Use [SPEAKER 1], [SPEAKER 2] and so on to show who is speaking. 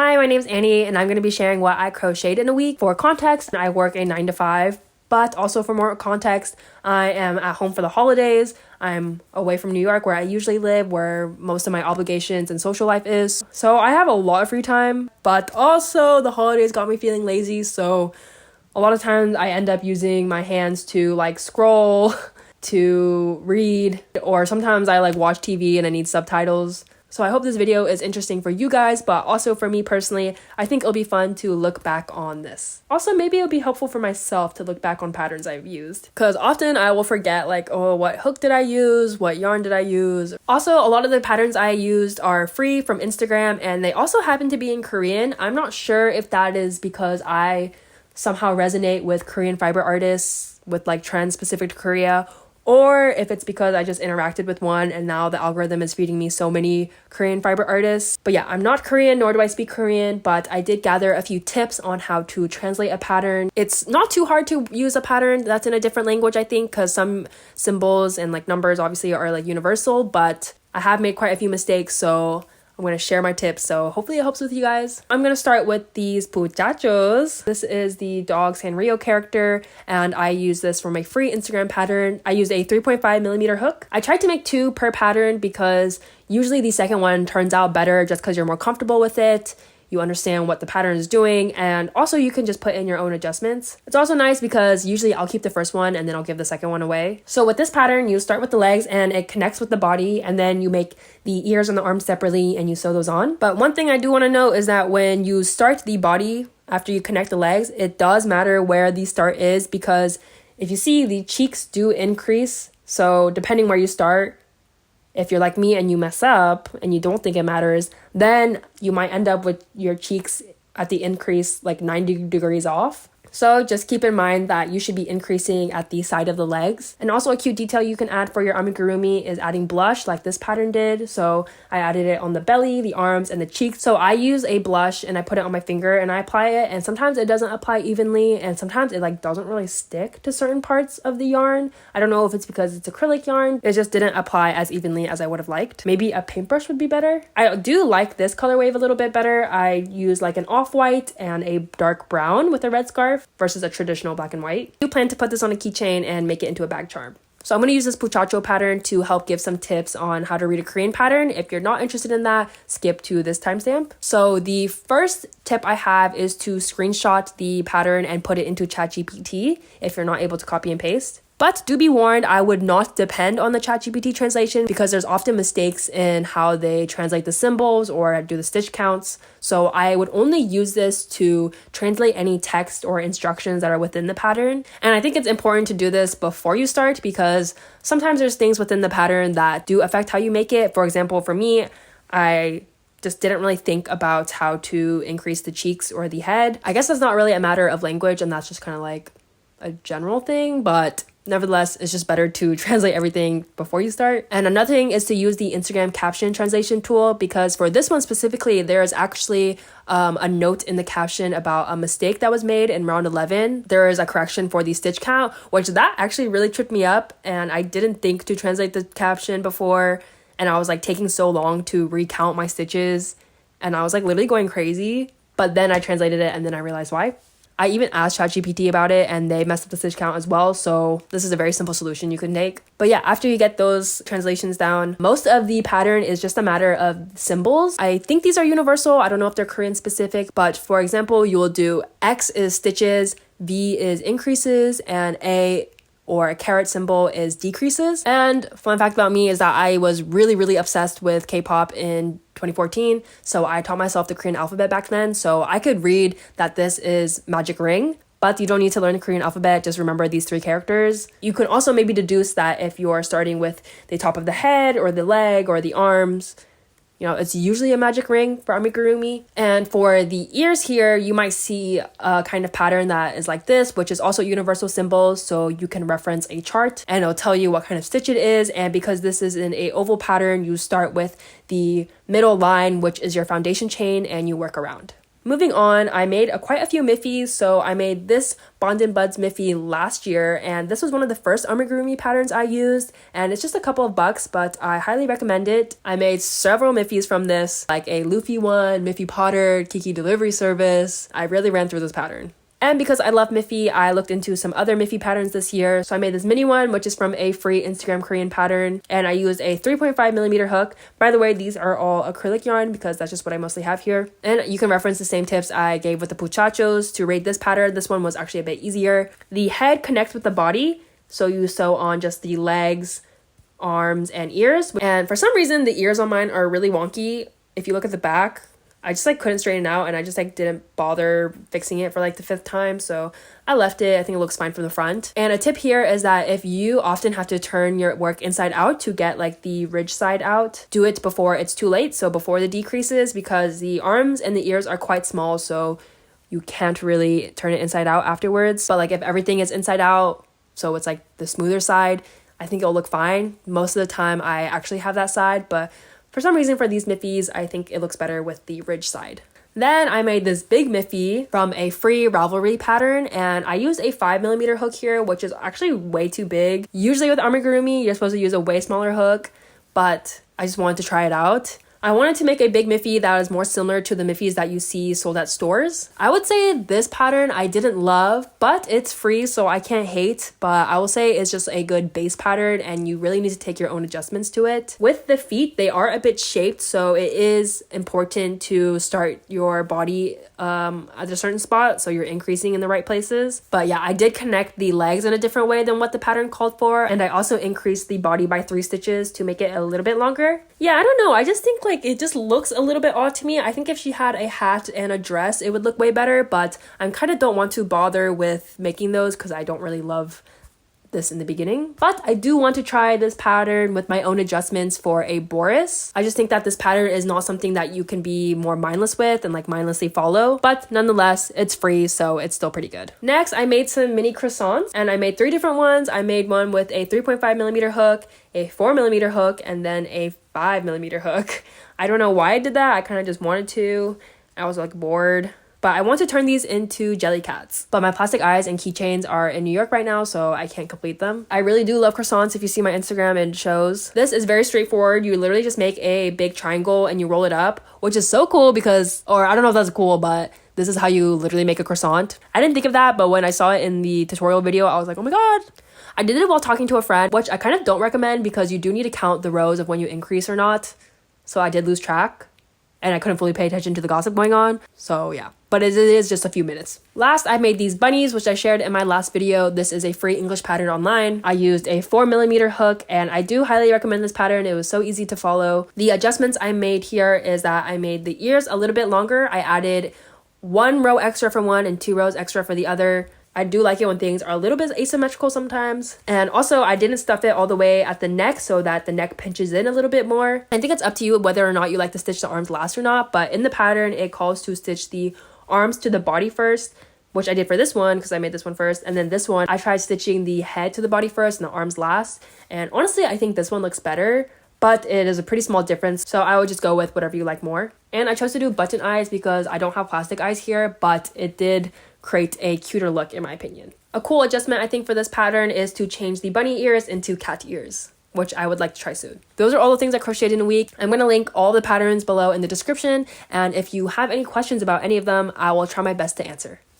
[SPEAKER 1] Hi, my name's Annie, and I'm going to be sharing what I crocheted in a week. For context, I work a 9 to 5, but also for more context, I am at home for the holidays. I'm away from New York, where I usually live, where most of my obligations and social life is. So I have a lot of free time, but also the holidays got me feeling lazy, so a lot of times I end up using my hands to scroll, to read, or sometimes I watch TV and I need subtitles. So I hope this video is interesting for you guys, but also for me personally, I think it'll be fun to look back on this. Also, maybe it'll be helpful for myself to look back on patterns I've used, because often I will forget what hook did I use, what yarn did I use. Also, a lot of the patterns I used are free from Instagram, and they also happen to be in Korean. I'm not sure if that is because I somehow resonate with Korean fiber artists with trends specific to Korea, or if it's because I just interacted with one and now the algorithm is feeding me so many Korean fiber artists. But yeah, I'm not Korean, nor do I speak Korean, but I did gather a few tips on how to translate a pattern. It's not too hard to use a pattern that's in a different language, I think, because some symbols and numbers obviously are universal, but I have made quite a few mistakes, so I'm going to share my tips, so hopefully it helps with you guys. I'm going to start with these Pochacos. This is the dog Sanrio character, and I use this for my free Instagram pattern. I used a 3.5mm hook. I tried to make 2 per pattern because usually the second one turns out better just because you're more comfortable with it. You understand what the pattern is doing, and also you can just put in your own adjustments. It's also nice because usually I'll keep the first one and then I'll give the second one away. So with this pattern, you start with the legs and it connects with the body, and then you make the ears and the arms separately and you sew those on. But one thing I do want to note is that when you start the body after you connect the legs, it does matter where the start is, because if you see, the cheeks do increase. So depending where you start, if you're like me and you mess up and you don't think it matters, then you might end up with your cheeks at the increase 90 degrees off. So just keep in mind that you should be increasing at the side of the legs. And also a cute detail you can add for your amigurumi is adding blush like this pattern did. So I added it on the belly, the arms, and the cheeks. So I use a blush and I put it on my finger and I apply it, and sometimes it doesn't apply evenly, and sometimes it doesn't really stick to certain parts of the yarn. I don't know if it's because it's acrylic yarn. It just didn't apply as evenly as I would have liked. Maybe a paintbrush would be better. I do like this color wave a little bit better. I use an off-white and a dark brown with a red scarf versus a traditional black and white. I do plan to put this on a keychain and make it into a bag charm. So I'm going to use this Pochaco pattern to help give some tips on how to read a Korean pattern. If you're not interested in that, skip to this timestamp. So the first tip I have is to screenshot the pattern and put it into ChatGPT if you're not able to copy and paste. But do be warned, I would not depend on the ChatGPT translation because there's often mistakes in how they translate the symbols or do the stitch counts. So I would only use this to translate any text or instructions that are within the pattern. And I think it's important to do this before you start because sometimes there's things within the pattern that do affect how you make it. For example, for me, I just didn't really think about how to increase the cheeks or the head. I guess that's not really a matter of language, and that's just kind of a general thing, but nevertheless, it's just better to translate everything before you start. And another thing is to use the Instagram caption translation tool, because for this one specifically, there is actually a note in the caption about a mistake that was made in round 11. There is a correction for the stitch count, which that actually really tripped me up, and I didn't think to translate the caption before, and I was taking so long to recount my stitches, and I was literally going crazy. But then I translated it and then I realized why. I even asked ChatGPT about it and they messed up the stitch count as well, so this is a very simple solution you can take. But yeah, after you get those translations down, most of the pattern is just a matter of symbols. I think these are universal. I don't know if they're Korean specific, but for example, you will do X is stitches, V is increases, and A or a caret symbol is decreases. And fun fact about me is that I was really obsessed with K-pop in 2014, so I taught myself the Korean alphabet back then, so I could read that this is magic ring, but you don't need to learn the Korean alphabet, just remember these 3 characters. You could also maybe deduce that if you're starting with the top of the head or the leg or the arms, it's usually a magic ring for amigurumi. And for the ears here, you might see a kind of pattern that is like this, which is also universal symbols. So you can reference a chart and it'll tell you what kind of stitch it is. And because this is in a oval pattern, you start with the middle line, which is your foundation chain, and you work around. Moving on, I made quite a few Miffys. So I made this Bond and Buds Miffy last year, and this was one of the first amigurumi patterns I used, and it's just a couple of bucks, but I highly recommend it. I made several Miffys from this, like a Luffy one, Miffy Pottered, Kiki Delivery Service. I really ran through this pattern. And because I love Miffy, I looked into some other Miffy patterns this year. So I made this mini one, which is from a free Instagram Korean pattern. And I used a 3.5mm hook. By the way, these are all acrylic yarn because that's just what I mostly have here. And you can reference the same tips I gave with the Pochachos to rate this pattern. This one was actually a bit easier. The head connects with the body. So you sew on just the legs, arms, and ears. And for some reason, the ears on mine are really wonky. If you look at the back, I just couldn't straighten it out, and I just didn't bother fixing it for the 5th time, so I left it. I think it looks fine from the front. And a tip here is that if you often have to turn your work inside out to get the ridge side out, do it before it's too late, so before the decreases, because the arms and the ears are quite small, so you can't really turn it inside out afterwards. But if everything is inside out, so it's the smoother side, I think it'll look fine. Most of the time I actually have that side, but for some reason for these Miffys, I think it looks better with the ridge side. Then I made this big Miffy from a free Ravelry pattern, and I used a 5mm hook here, which is actually way too big. Usually with amigurumi, you're supposed to use a way smaller hook, but I just wanted to try it out. I wanted to make a big Miffy that is more similar to the Miffys that you see sold at stores. I would say this pattern I didn't love, but it's free, so I can't hate. But I will say it's just a good base pattern, and you really need to take your own adjustments to it. With the feet, they are a bit shaped, so it is important to start your body at a certain spot, so you're increasing in the right places. But yeah, I did connect the legs in a different way than what the pattern called for, and I also increased the body by 3 stitches to make it a little bit longer. Yeah, I don't know, I just think it just looks a little bit odd to me. I think if she had a hat and a dress, it would look way better, but I kind of don't want to bother with making those because I don't really love this in the beginning. But I do want to try this pattern with my own adjustments for a Boris. I just think that this pattern is not something that you can be more mindless with and mindlessly follow, but nonetheless, it's free, so it's still pretty good. Next, I made some mini croissants, and I made 3 different ones. I made one with a 3.5mm hook, a 4mm hook, and then a 5mm hook. I don't know why I did that. I kind of just wanted to. I was bored. But I want to turn these into jelly cats. But my plastic eyes and keychains are in New York right now, so I can't complete them. I really do love croissants. If you see my Instagram, it shows. This is very straightforward. You literally just make a big triangle and you roll it up, which is so cool because, or I don't know if that's cool, but this is how you literally make a croissant. I didn't think of that, but when I saw it in the tutorial video, I was like, oh my god. I did it while talking to a friend, which I kind of don't recommend because you do need to count the rows of when you increase or not. So I did lose track, and I couldn't fully pay attention to the gossip going on. So yeah, but it is just a few minutes. Last, I made these bunnies, which I shared in my last video. This is a free English pattern online. I used a 4mm hook, and I do highly recommend this pattern. It was so easy to follow. The adjustments I made here is that I made the ears a little bit longer. I added 1 row extra for one and 2 rows extra for the other. I do like it when things are a little bit asymmetrical sometimes. And also, I didn't stuff it all the way at the neck so that the neck pinches in a little bit more. I think it's up to you whether or not you like to stitch the arms last or not, but in the pattern, it calls to stitch the arms to the body first, which I did for this one because I made this one first. And then this one, I tried stitching the head to the body first and the arms last. And honestly, I think this one looks better, but it is a pretty small difference, so I would just go with whatever you like more. And I chose to do button eyes because I don't have plastic eyes here, but it did create a cuter look in my opinion. A cool adjustment I think for this pattern is to change the bunny ears into cat ears, which I would like to try soon. Those are all the things I crocheted in a week. I'm going to link all the patterns below in the description, and if you have any questions about any of them, I will try my best to answer.